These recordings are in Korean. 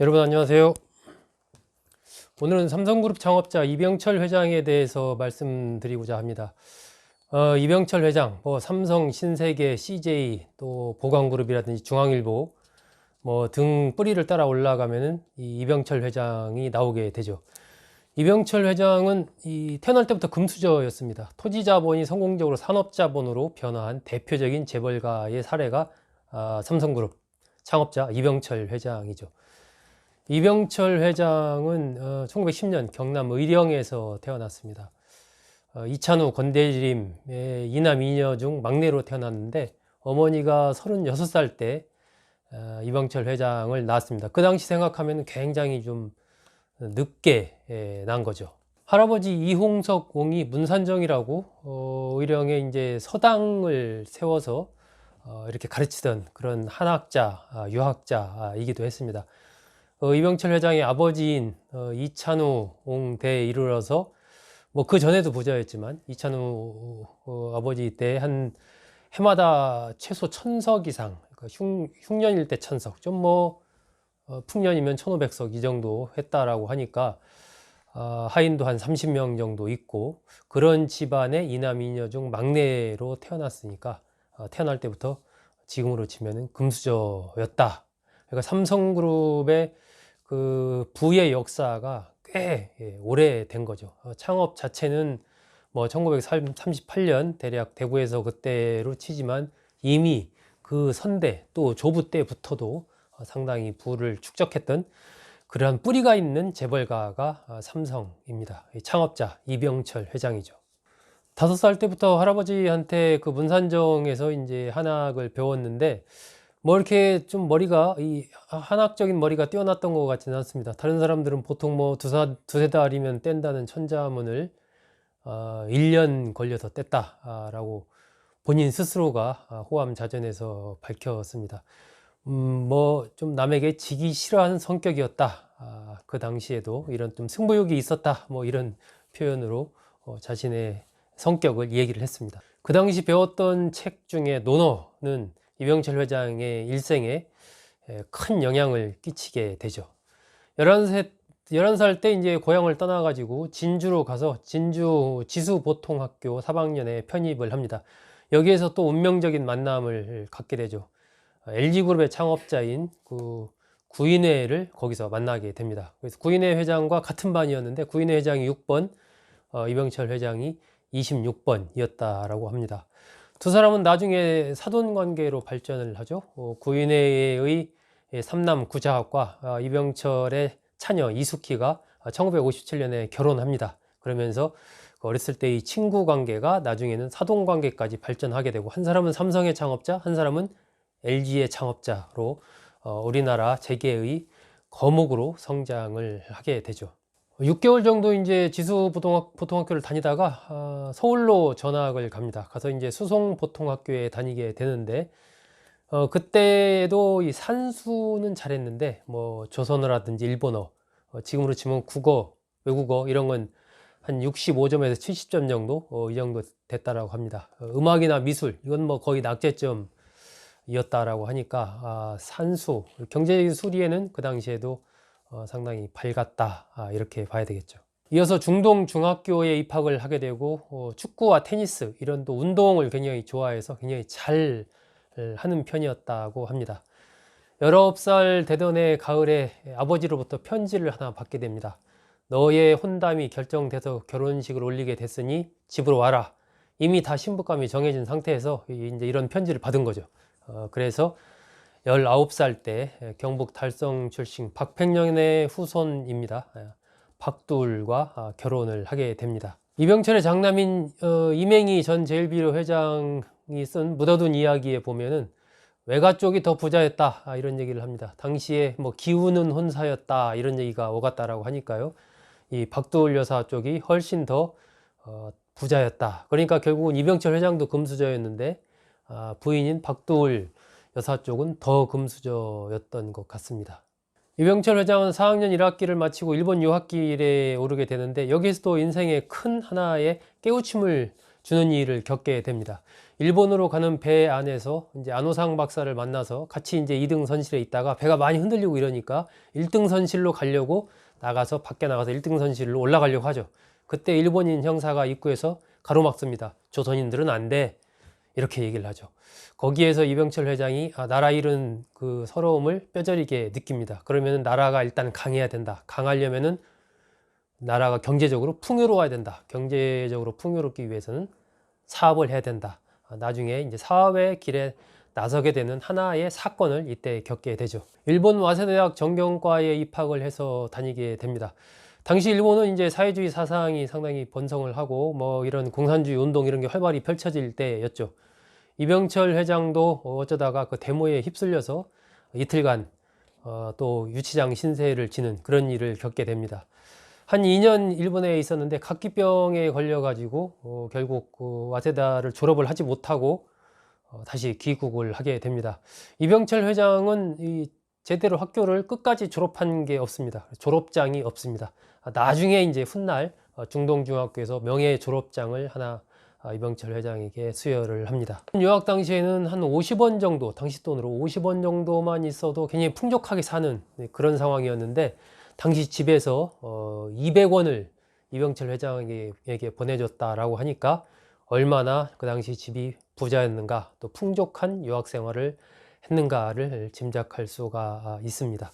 여러분 안녕하세요. 오늘은 삼성그룹 창업자 이병철 회장에 대해서 말씀드리고자 합니다. 이병철 회장, 삼성, 신세계, CJ, 또 보강그룹이라든지 중앙일보 등 뿌리를 따라 올라가면은 이 이병철 회장이 나오게 되죠. 이병철 회장은 태어날 때부터 금수저였습니다. 토지자본이 성공적으로 산업자본으로 변화한 대표적인 재벌가의 사례가 삼성그룹 창업자 이병철 회장이죠. 이병철 회장은 1910년 경남 의령에서 태어났습니다. 이찬우, 권대림의 이남 이녀 중 막내로 태어났는데 어머니가 36살 때 이병철 회장을 낳았습니다. 그 당시 생각하면 굉장히 좀 늦게 난 거죠. 할아버지 이홍석 옹이 문산정이라고 의령에 이제 서당을 세워서 이렇게 가르치던 그런 한학자, 유학자이기도 했습니다. 이병철 회장의 아버지인 이찬우 옹대에 이르러서 그 전에도 부자였지만 이찬우 아버지 때 한 해마다 최소 1000석 이상, 그러니까 흉년일 때 1000석, 좀 풍년이면 1500석 이 정도 했다라고 하니까 하인도 한 30명 정도 있고 그런 집안의 이남 이녀 중 막내로 태어났으니까 태어날 때부터 지금으로 치면은 금수저였다. 그러니까 삼성그룹의 그 부의 역사가 꽤 오래된 거죠. 창업 자체는 1938년 대략 대구에서 그때로 치지만 이미 그 선대 또 조부 때부터도 상당히 부를 축적했던 그러한 뿌리가 있는 재벌가가 삼성입니다. 창업자 이병철 회장이죠. 5살 때부터 할아버지한테 그 문산정에서 이제 한학을 배웠는데 이렇게 좀 한학적인 머리가 뛰어났던 것 같지는 않습니다. 다른 사람들은 보통 두세 달이면 뗀다는 천자문을 1년 걸려서 뗐다라고 본인 스스로가 호암자전에서 밝혔습니다. 좀 남에게 지기 싫어하는 성격이었다. 그 당시에도 이런 좀 승부욕이 있었다. 이런 표현으로 자신의 성격을 얘기를 했습니다. 그 당시 배웠던 책 중에 논어는 이병철 회장의 일생에 큰 영향을 끼치게 되죠. 11살 때 이제 고향을 떠나가지고 진주로 가서 진주 지수보통학교 3학년에 편입을 합니다. 여기에서 또 운명적인 만남을 갖게 되죠. LG그룹의 창업자인 그 구인회를 거기서 만나게 됩니다. 그래서 구인회 회장과 같은 반이었는데 구인회 회장이 6번, 이병철 회장이 26번이었다라고 합니다. 두 사람은 나중에 사돈 관계로 발전을 하죠. 구인회의 삼남 구자학과 이병철의 차녀 이숙희가 1957년에 결혼합니다. 그러면서 어렸을 때의 친구 관계가 나중에는 사돈 관계까지 발전하게 되고 한 사람은 삼성의 창업자, 한 사람은 LG의 창업자로 우리나라 재계의 거목으로 성장을 하게 되죠. 6개월 정도 이제 지수보통학교를 다니다가 서울로 전학을 갑니다. 가서 이제 수송보통학교에 다니게 되는데 그때도 이 산수는 잘했는데 조선어라든지 일본어, 지금으로 치면 국어, 외국어 이런 건 한 65점에서 70점 정도 이 정도 됐다라고 합니다. 음악이나 미술 이건 거의 낙제점이었다라고 하니까 산수, 경제 수리에는 그 당시에도 상당히 밝았다 이렇게 봐야 되겠죠. 이어서 중동 중학교에 입학을 하게 되고 축구와 테니스 이런 또 운동을 굉장히 좋아해서 굉장히 잘 하는 편이었다고 합니다. 19살 되던 해 가을에 아버지로부터 편지를 하나 받게 됩니다. 너의 혼담이 결정돼서 결혼식을 올리게 됐으니 집으로 와라. 이미 다 신부감이 정해진 상태에서 이제 이런 편지를 받은 거죠. 그래서 19살 때 경북 달성 출신 박팽년의 후손입니다. 박두울과 결혼을 하게 됩니다. 이병철의 장남인 이맹희 전 제일비료 회장이 쓴 묻어둔 이야기에 보면은 외가 쪽이 더 부자였다 이런 얘기를 합니다. 당시에 기우는 혼사였다 이런 얘기가 오갔다라고 하니까요. 이 박두울 여사 쪽이 훨씬 더 부자였다. 그러니까 결국은 이병철 회장도 금수저였는데 부인인 박두울 여사 쪽은 더 금수저였던 것 같습니다. 이병철 회장은 4학년 1학기를 마치고 일본 유학길에 오르게 되는데 여기서도 인생의 큰 하나의 깨우침을 주는 일을 겪게 됩니다. 일본으로 가는 배 안에서 이제 안호상 박사를 만나서 같이 이제 2등 선실에 있다가 배가 많이 흔들리고 이러니까 1등 선실로 가려고 나가서 밖에 나가서 1등 선실로 올라가려고 하죠. 그때 일본인 형사가 입구에서 가로막습니다. 조선인들은 안 돼. 이렇게 얘기를 하죠. 거기에서 이병철 회장이 나라 잃은 그 서러움을 뼈저리게 느낍니다. 그러면 나라가 일단 강해야 된다. 강하려면은 나라가 경제적으로 풍요로워야 된다. 경제적으로 풍요롭기 위해서는 사업을 해야 된다. 나중에 이제 사업의 길에 나서게 되는 하나의 사건을 이때 겪게 되죠. 일본 와세대학 정경과에 입학을 해서 다니게 됩니다. 당시 일본은 이제 사회주의 사상이 상당히 번성을 하고 뭐 이런 공산주의 운동 이런 게 활발히 펼쳐질 때였죠. 이병철 회장도 어쩌다가 그 데모에 휩쓸려서 이틀간 또 유치장 신세를 지는 그런 일을 겪게 됩니다. 한 2년 일본에 있었는데 각기병에 걸려가지고 결국 그 와세다를 졸업을 하지 못하고 다시 귀국을 하게 됩니다. 이병철 회장은 제대로 학교를 끝까지 졸업한 게 없습니다. 졸업장이 없습니다. 나중에 이제 훗날 중동중학교에서 명예 졸업장을 하나 이병철 회장에게 수여를 합니다. 유학 당시에는 한 50원 정도, 당시 돈으로 50원 정도만 있어도 굉장히 풍족하게 사는 그런 상황이었는데 당시 집에서 200원을 이병철 회장에게 보내줬다라고 하니까 얼마나 그 당시 집이 부자였는가, 또 풍족한 유학 생활을 했는가를 짐작할 수가 있습니다.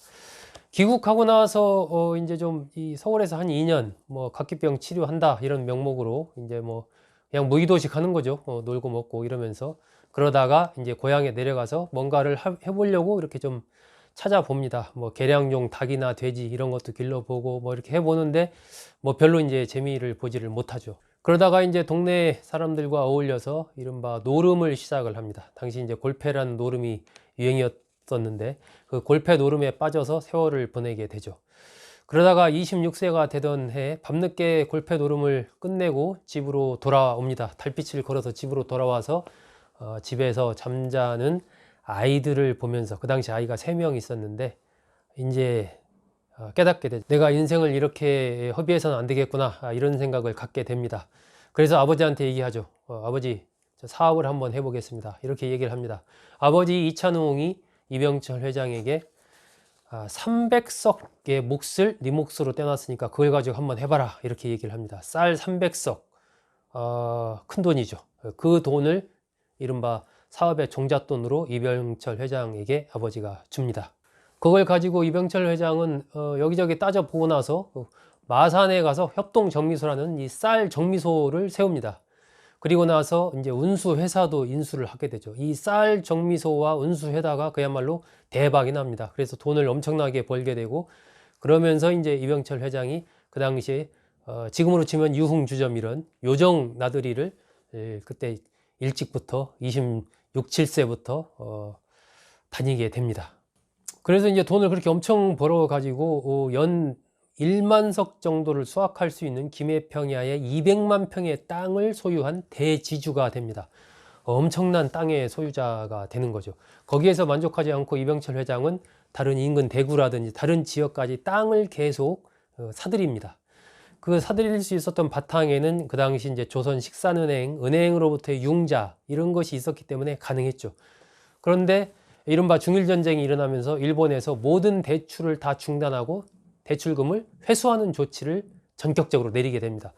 귀국하고 나서 이제 좀 이 서울에서 한 2년 뭐 각기병 치료한다 이런 명목으로 이제 뭐 그냥 무의도식 하는 거죠. 놀고 먹고 이러면서 그러다가 이제 고향에 내려가서 뭔가를 해보려고 이렇게 좀 찾아봅니다. 뭐 개량용 닭이나 돼지 이런 것도 길러보고 뭐 이렇게 해보는데 뭐 별로 이제 재미를 보지를 못하죠. 그러다가 이제 동네 사람들과 어울려서 이른바 노름을 시작을 합니다. 당시 이제 골패라는 노름이 유행이었었는데 그 골패 노름에 빠져서 세월을 보내게 되죠. 그러다가 26세가 되던 해 밤늦게 골패 노름을 끝내고 집으로 돌아옵니다. 달빛을 걸어서 집으로 돌아와서 집에서 잠자는 아이들을 보면서, 그 당시 아이가 3명 있었는데 이제 깨닫게 되죠. 내가 인생을 이렇게 허비해서는 안 되겠구나, 이런 생각을 갖게 됩니다. 그래서 아버지한테 얘기하죠. 아버지, 저 사업을 한번 해보겠습니다. 이렇게 얘기를 합니다. 아버지 이찬웅이 이병철 회장에게 300석의 몫을 네 몫으로 떼놨으니까 그걸 가지고 한번 해봐라, 이렇게 얘기를 합니다. 쌀 300석, 큰 돈이죠. 그 돈을 이른바 사업의 종잣돈으로 이병철 회장에게 아버지가 줍니다. 그걸 가지고 이병철 회장은 여기저기 따져보고 나서 마산에 가서 협동정미소라는 이 쌀 정미소를 세웁니다. 그리고 나서 이제 운수회사도 인수를 하게 되죠. 이 쌀 정미소와 운수회사가 그야말로 대박이 납니다. 그래서 돈을 엄청나게 벌게 되고, 그러면서 이제 이병철 회장이 그 당시에 지금으로 치면 유흥주점 이런 요정 나들이를 그때 일찍부터 26, 7세부터 다니게 됩니다. 그래서 이제 돈을 그렇게 엄청 벌어 가지고 연 1만 석 정도를 수확할 수 있는 김해평야의 200만 평의 땅을 소유한 대지주가 됩니다. 엄청난 땅의 소유자가 되는 거죠. 거기에서 만족하지 않고 이병철 회장은 다른 인근 대구라든지 다른 지역까지 땅을 계속 사들입니다. 그 사들일 수 있었던 바탕에는 그 당시 이제 조선식산은행, 은행으로부터의 융자 이런 것이 있었기 때문에 가능했죠. 그런데 이른바 중일전쟁이 일어나면서 일본에서 모든 대출을 다 중단하고 대출금을 회수하는 조치를 전격적으로 내리게 됩니다.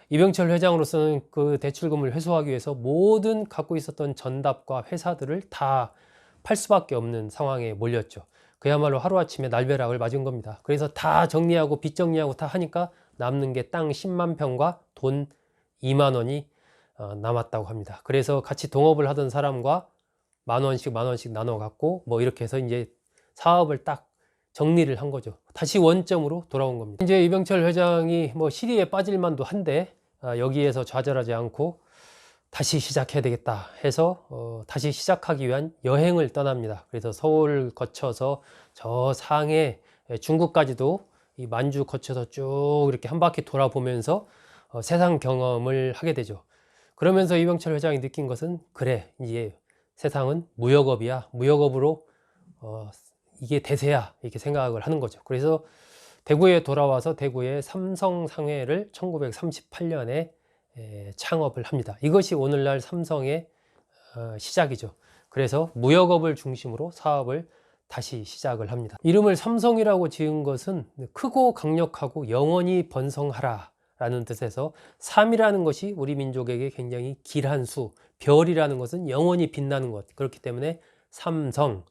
이병철 회장으로서는 그 대출금을 회수하기 위해서 모든 갖고 있었던 전답과 회사들을 다 팔 수밖에 없는 상황에 몰렸죠. 그야말로 하루아침에 날벼락을 맞은 겁니다. 그래서 다 정리하고 빚 정리하고 다 하니까 남는 게 땅 10만 평과 돈 2만 원이 남았다고 합니다. 그래서 같이 동업을 하던 사람과 만 원씩 나눠 갖고 뭐 이렇게 해서 이제 사업을 딱 정리를 한 거죠. 다시 원점으로 돌아온 겁니다. 이제 이병철 회장이 뭐 시리에 빠질 만도 한데 여기에서 좌절하지 않고 다시 시작해야 되겠다 해서 다시 시작하기 위한 여행을 떠납니다. 그래서 서울 거쳐서 저 상해, 중국까지도 이 만주 거쳐서 쭉 이렇게 한 바퀴 돌아보면서 세상 경험을 하게 되죠. 그러면서 이병철 회장이 느낀 것은, 그래, 이제 세상은 무역업이야. 무역업으로 이게 대세야, 이렇게 생각을 하는 거죠. 그래서 대구에 돌아와서 대구의 삼성상회를 1938년에 창업을 합니다. 이것이 오늘날 삼성의 시작이죠. 그래서 무역업을 중심으로 사업을 다시 시작을 합니다. 이름을 삼성이라고 지은 것은 크고 강력하고 영원히 번성하라 라는 뜻에서 삼이라는 것이 우리 민족에게 굉장히 길한 수, 별이라는 것은 영원히 빛나는 것, 그렇기 때문에 삼성,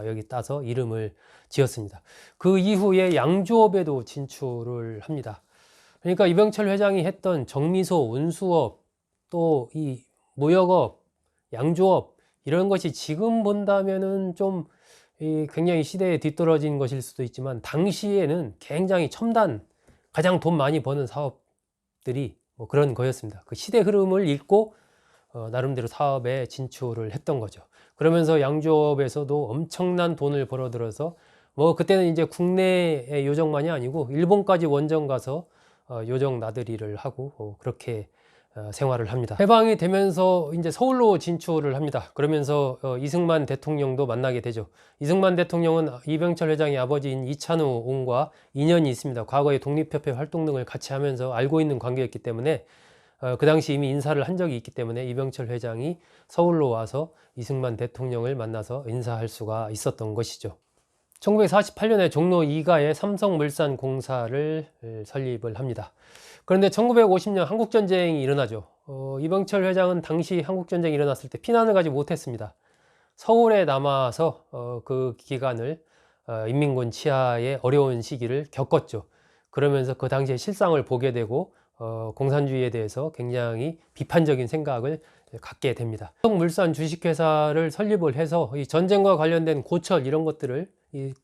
여기 따서 이름을 지었습니다. 그 이후에 양조업에도 진출을 합니다. 그러니까 이병철 회장이 했던 정미소, 운수업, 또 이 무역업, 양조업 이런 것이 지금 본다면은 좀 굉장히 시대에 뒤떨어진 것일 수도 있지만, 당시에는 굉장히 첨단, 가장 돈 많이 버는 사업들이 뭐 그런 거였습니다. 그 시대 흐름을 읽고 나름대로 사업에 진출을 했던 거죠. 그러면서 양조업에서도 엄청난 돈을 벌어들여서 뭐 그때는 이제 국내의 요정만이 아니고 일본까지 원정 가서 요정 나들이를 하고 그렇게 생활을 합니다. 해방이 되면서 이제 서울로 진출을 합니다. 그러면서 이승만 대통령도 만나게 되죠. 이승만 대통령은 이병철 회장의 아버지인 이찬우 옹과 인연이 있습니다. 과거에 독립협회 활동 등을 같이 하면서 알고 있는 관계였기 때문에 그 당시 이미 인사를 한 적이 있기 때문에 이병철 회장이 서울로 와서 이승만 대통령을 만나서 인사할 수가 있었던 것이죠. 1948년에 종로 2가에 삼성물산공사를 설립을 합니다. 그런데 1950년 한국전쟁이 일어나죠. 이병철 회장은 당시 한국전쟁이 일어났을 때 피난을 가지 못했습니다. 서울에 남아서 그 기간을 인민군 치하의 어려운 시기를 겪었죠. 그러면서 그 당시에 실상을 보게 되고 공산주의에 대해서 굉장히 비판적인 생각을 갖게 됩니다. 삼성물산 주식회사를 설립을 해서 이 전쟁과 관련된 고철 이런 것들을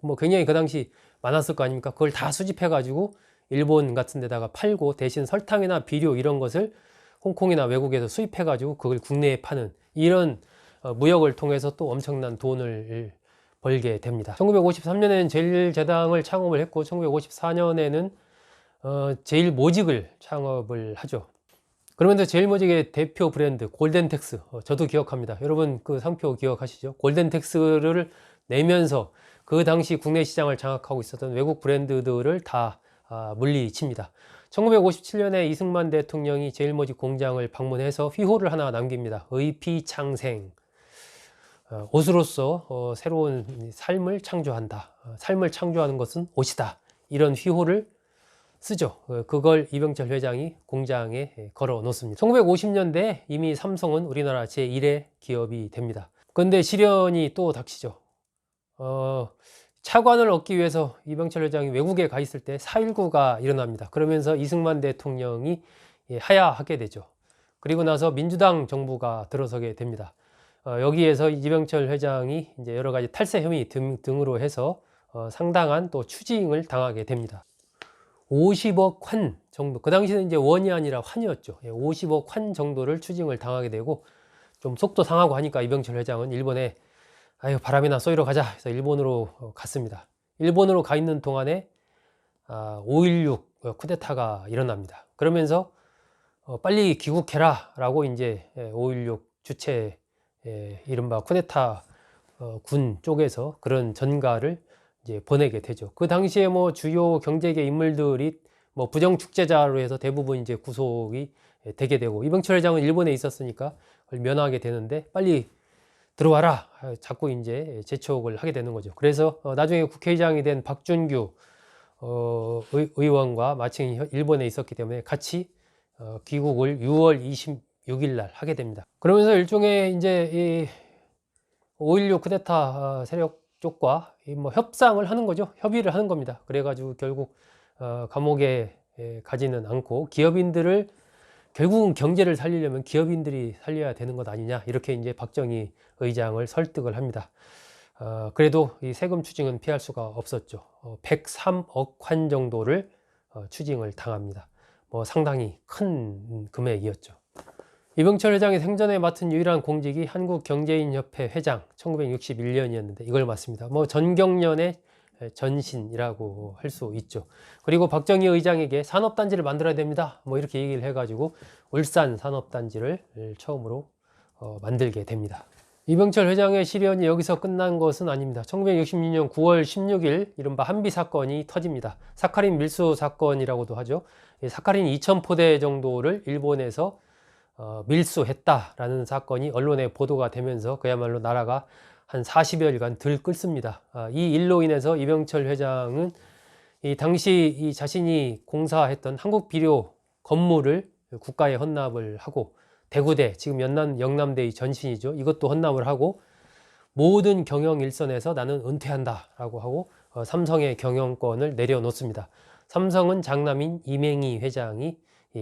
뭐 굉장히 그 당시 많았을 거 아닙니까? 그걸 다 수집해 가지고 일본 같은 데다가 팔고, 대신 설탕이나 비료 이런 것을 홍콩이나 외국에서 수입해 가지고 그걸 국내에 파는 이런 무역을 통해서 또 엄청난 돈을 벌게 됩니다. 1953년에는 제일제당을 창업을 했고 1954년에는 제일모직을 창업을 하죠. 그러면서 제일모직의 대표 브랜드 골덴텍스, 저도 기억합니다. 여러분 그 상표 기억하시죠? 골덴텍스를 내면서 그 당시 국내 시장을 장악하고 있었던 외국 브랜드들을 다 물리칩니다. 1957년에 이승만 대통령이 제일모직 공장을 방문해서 휘호를 하나 남깁니다. 의피창생, 옷으로서 새로운 삶을 창조한다. 삶을 창조하는 것은 옷이다. 이런 휘호를 쓰죠. 그걸 이병철 회장이 공장에 걸어 놓습니다. 1950년대에 이미 삼성은 우리나라 제1의 기업이 됩니다. 그런데 시련이 또 닥치죠. 차관을 얻기 위해서 이병철 회장이 외국에 가 있을 때 4.19가 일어납니다. 그러면서 이승만 대통령이 하야하게 되죠. 그리고 나서 민주당 정부가 들어서게 됩니다. 여기에서 이병철 회장이 이제 여러 가지 탈세 혐의 등으로 해서 상당한 또 추징을 당하게 됩니다. 50억 환 정도, 그 당시는 이제 원이 아니라 환이었죠. 50억 환 정도를 추징을 당하게 되고, 좀 속도 상하고 하니까 이병철 회장은 일본에 아유 바람이나 쏘이러 가자 해서 일본으로 갔습니다. 일본으로 가 있는 동안에 5.16 쿠데타가 일어납니다. 그러면서 빨리 귀국해라 라고 이제 5.16 주체 이른바 쿠데타 군 쪽에서 그런 전가를 이제 보내게 되죠. 그 당시에 뭐 주요 경제계 인물들이 뭐 부정축제자로 해서 대부분 이제 구속이 되게 되고, 이병철 회장은 일본에 있었으니까 그걸 면하게 되는데 빨리 들어와라 자꾸 이제 재촉을 하게 되는 거죠. 그래서 나중에 국회의장이 된 박준규 의원과 마침 일본에 있었기 때문에 같이 귀국을 6월 26일 날 하게 됩니다. 그러면서 일종의 이제 이 5.16 쿠데타 세력 쪽과 뭐 협상을 하는 거죠. 협의를 하는 겁니다. 그래가지고 결국 감옥에 가지는 않고, 기업인들을 결국은 경제를 살리려면 기업인들이 살려야 되는 것 아니냐, 이렇게 이제 박정희 의장을 설득을 합니다. 그래도 이 세금 추징은 피할 수가 없었죠. 103억 환 정도를 추징을 당합니다. 뭐 상당히 큰 금액이었죠. 이병철 회장이 생전에 맡은 유일한 공직이 한국경제인협회 회장, 1961년이었는데 이걸 맡습니다. 뭐 전경련의 전신이라고 할 수 있죠. 그리고 박정희 의장에게 산업단지를 만들어야 됩니다, 뭐 이렇게 얘기를 해가지고 울산 산업단지를 처음으로 만들게 됩니다. 이병철 회장의 시련이 여기서 끝난 것은 아닙니다. 1966년 9월 16일 이른바 한비 사건이 터집니다. 사카린 밀수 사건이라고도 하죠. 사카린 2000포대 정도를 일본에서 밀수했다라는 사건이 언론에 보도가 되면서 그야말로 나라가 한 40여일간 들끓습니다. 이 일로 인해서 이병철 회장은 이 당시 이 자신이 공사했던 한국비료 건물을 국가에 헌납을 하고, 대구대, 지금 영남대의 전신이죠. 이것도 헌납을 하고, 모든 경영 일선에서 나는 은퇴한다 라고 하고 삼성의 경영권을 내려놓습니다. 삼성은 장남인 이맹희 회장이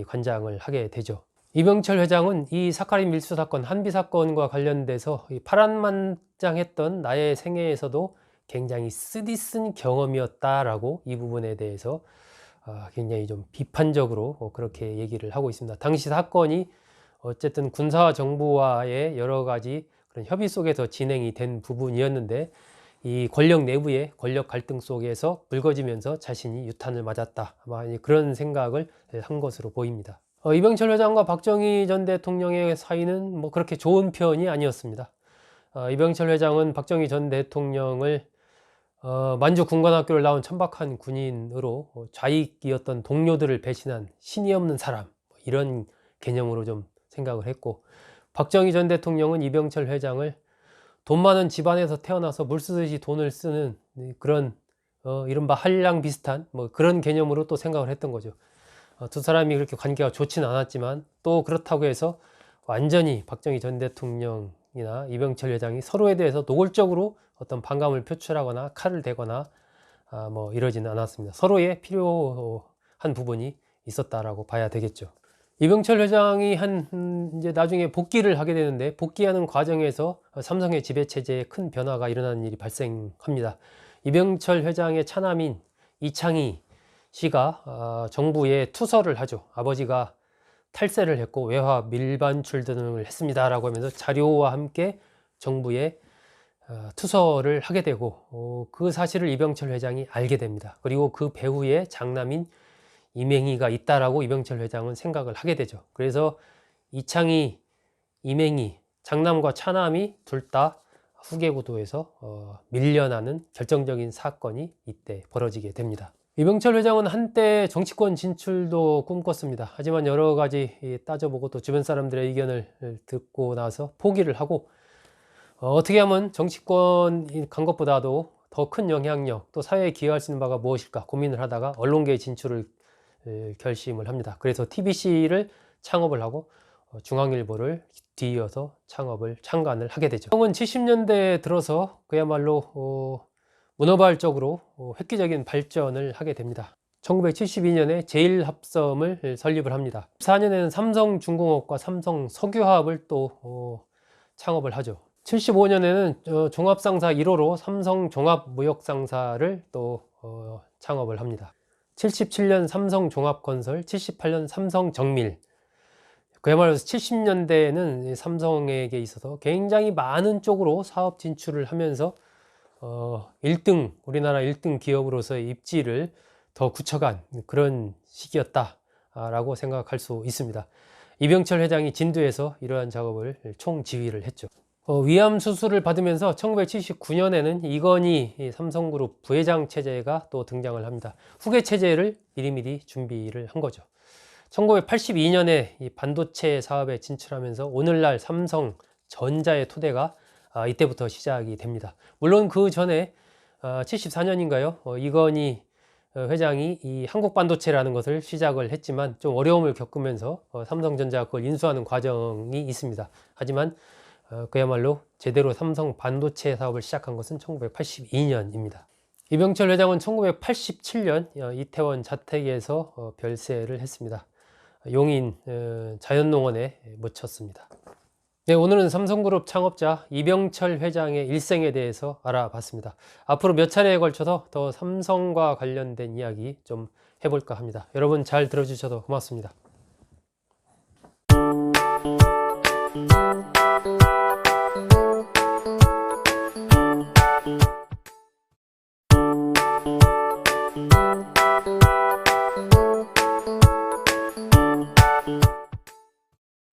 관장을 하게 되죠. 이병철 회장은 이 사카린 밀수 사건, 한비 사건과 관련돼서 파란만장했던 나의 생애에서도 굉장히 쓰디쓴 경험이었다라고 이 부분에 대해서 굉장히 좀 비판적으로 그렇게 얘기를 하고 있습니다. 당시 사건이 어쨌든 군사와 정부와의 여러 가지 그런 협의 속에서 진행이 된 부분이었는데, 이 권력 내부의 권력 갈등 속에서 불거지면서 자신이 유탄을 맞았다, 아마 그런 생각을 한 것으로 보입니다. 이병철 회장과 박정희 전 대통령의 사이는 뭐 그렇게 좋은 편이 아니었습니다. 이병철 회장은 박정희 전 대통령을 만주 군관학교를 나온 천박한 군인으로 좌익이었던 동료들을 배신한 신이 없는 사람, 이런 개념으로 좀 생각을 했고, 박정희 전 대통령은 이병철 회장을 돈 많은 집안에서 태어나서 물 쓰듯이 돈을 쓰는 그런 이른바 한량 비슷한 뭐 그런 개념으로 또 생각을 했던 거죠. 두 사람이 그렇게 관계가 좋지는 않았지만, 또 그렇다고 해서 완전히 박정희 전 대통령이나 이병철 회장이 서로에 대해서 노골적으로 어떤 반감을 표출하거나 칼을 대거나 뭐 이러지는 않았습니다. 서로의 필요한 부분이 있었다라고 봐야 되겠죠. 이병철 회장이 이제 나중에 복귀를 하게 되는데, 복귀하는 과정에서 삼성의 지배체제에 큰 변화가 일어나는 일이 발생합니다. 이병철 회장의 차남인 이창희 씨가 정부에 투서를 하죠. 아버지가 탈세를 했고 외화 밀반출 등을 했습니다 라고 하면서 자료와 함께 정부에 투서를 하게 되고, 그 사실을 이병철 회장이 알게 됩니다. 그리고 그 배후에 장남인 이맹희가 있다라고 이병철 회장은 생각을 하게 되죠. 그래서 이창희, 이맹희, 장남과 차남이 둘 다 후계구도에서 밀려나는 결정적인 사건이 이때 벌어지게 됩니다. 이병철 회장은 한때 정치권 진출도 꿈꿨습니다. 하지만 여러 가지 따져보고 또 주변 사람들의 의견을 듣고 나서 포기를 하고, 어떻게 하면 정치권 간 것보다도 더 큰 영향력, 또 사회에 기여할 수 있는 바가 무엇일까 고민을 하다가 언론계에 진출을 결심을 합니다. 그래서 TBC를 창업을 하고 중앙일보를 뒤이어서 창간을 하게 되죠. 형은 70년대에 들어서 그야말로 문어발적으로 획기적인 발전을 하게 됩니다. 1972년에 제일합섬을 설립을 합니다. 14년에는 삼성중공업과 삼성석유화합을 또 창업을 하죠. 75년에는 종합상사 1호로 삼성종합무역상사를 또 창업을 합니다. 77년 삼성종합건설, 78년 삼성정밀. 그야말로 70년대에는 삼성에게 있어서 굉장히 많은 쪽으로 사업 진출을 하면서 1등, 우리나라 1등 기업으로서의 입지를 더 굳혀간 그런 시기였다라고 생각할 수 있습니다. 이병철 회장이 진두에서 이러한 작업을 총지휘를 했죠. 위암 수술을 받으면서 1979년에는 이건희 삼성그룹 부회장 체제가 또 등장을 합니다. 후계 체제를 미리미리 준비를 한 거죠. 1982년에 이 반도체 사업에 진출하면서 오늘날 삼성전자의 토대가 이때부터 시작이 됩니다. 물론 그 전에 74년인가요? 이건희 회장이 이 한국반도체라는 것을 시작을 했지만 좀 어려움을 겪으면서 삼성전자가 그걸 인수하는 과정이 있습니다. 하지만 그야말로 제대로 삼성 반도체 사업을 시작한 것은 1982년입니다. 이병철 회장은 1987년 이태원 자택에서 별세를 했습니다. 용인 자연농원에 묻혔습니다. 네, 오늘은 삼성그룹 창업자 이병철 회장의 일생에 대해서 알아봤습니다. 앞으로 몇 차례에 걸쳐서 더 삼성과 관련된 이야기 좀 해볼까 합니다. 여러분 잘 들어주셔서 고맙습니다.